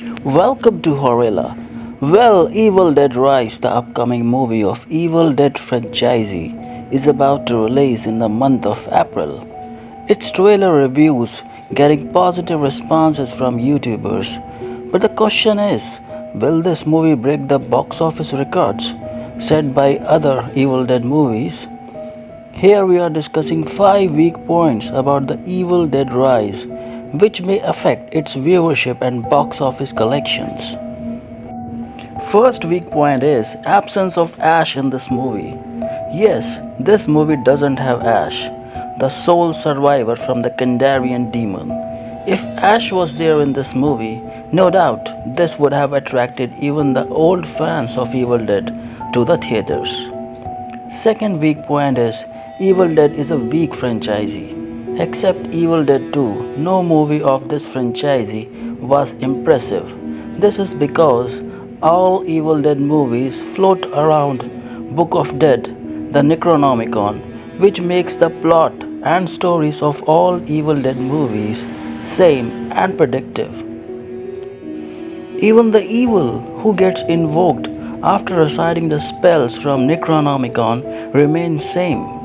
Welcome to Horrella. Well, Evil Dead Rise, the upcoming movie of Evil Dead franchisee, is about to release in the month of April. Its trailer reviews getting positive responses from YouTubers. But the question is, will this movie break the box office records set by other Evil Dead movies? Here we are discussing 5 weak points about the Evil Dead Rise, which may affect its viewership and box office collections. First weak point is absence of Ash in this movie. Yes, this movie doesn't have Ash, the sole survivor from the Kandarian demon. If Ash was there in this movie, no doubt this would have attracted even the old fans of Evil Dead to the theaters. Second weak point is Evil Dead is a weak franchisee. Except Evil Dead 2, no movie of this franchisee was impressive. This is because all Evil Dead movies float around Book of Dead, the Necronomicon, which makes the plot and stories of all Evil Dead movies same and predictive. Even the evil who gets invoked after reciting the spells from Necronomicon remains same.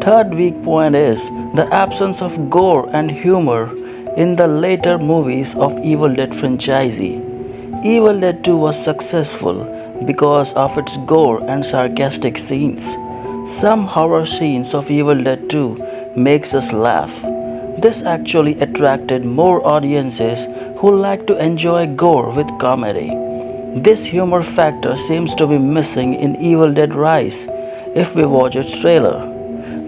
Third weak point is the absence of gore and humor in the later movies of Evil Dead franchisee. Evil Dead 2 was successful because of its gore and sarcastic scenes. Some horror scenes of Evil Dead 2 makes us laugh. This actually attracted more audiences who like to enjoy gore with comedy. This humor factor seems to be missing in Evil Dead Rise if we watch its trailer.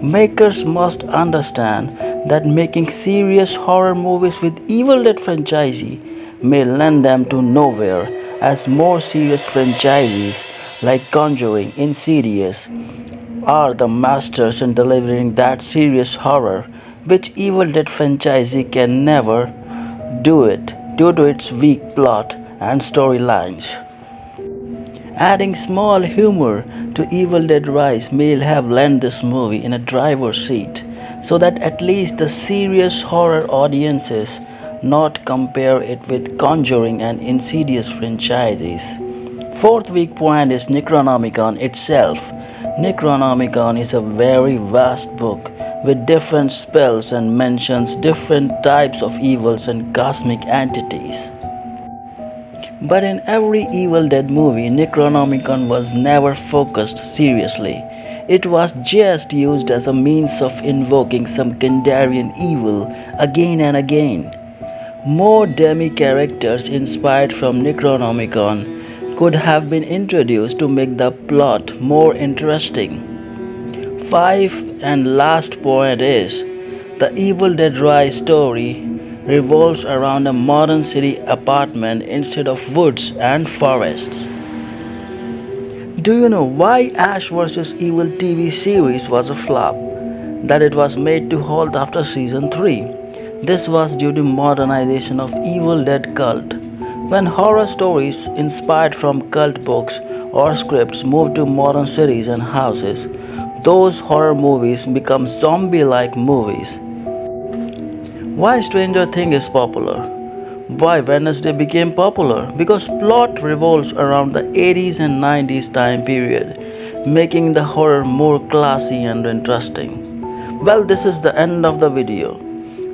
Makers must understand that making serious horror movies with Evil Dead franchisee may lend them to nowhere, as more serious franchises like Conjuring, Insidious are the masters in delivering that serious horror which Evil Dead franchisee can never do it due to its weak plot and storylines. Adding small humor to Evil Dead Rise may have lent this movie in a driver's seat so that at least the serious horror audiences not compare it with Conjuring and Insidious franchises. Fourth weak point is Necronomicon itself. Necronomicon is a very vast book with different spells and mentions different types of evils and cosmic entities. But in every Evil Dead movie, Necronomicon was never focused seriously. It was just used as a means of invoking some Kandarian evil again and again. More demi characters inspired from Necronomicon could have been introduced to make the plot more interesting. Five and last point is the Evil Dead Rise story revolves around a modern city apartment instead of woods and forests. Do you know why Ash vs. Evil TV series was a flop? That it was made to halt after season 3. This was due to modernization of Evil Dead cult. When horror stories inspired from cult books or scripts move to modern cities and houses, those horror movies become zombie-like movies. Why Stranger Things is popular? Why Wednesday became popular? Because plot revolves around the 80s and 90s time period, making the horror more classy and interesting. Well, this is the end of the video.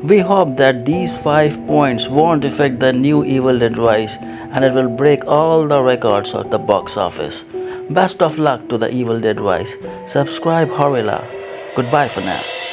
We hope that these 5 points won't affect the new Evil Dead Rise and it will break all the records of the box office. Best of luck to the Evil Dead Rise. Subscribe Horrella. Goodbye for now.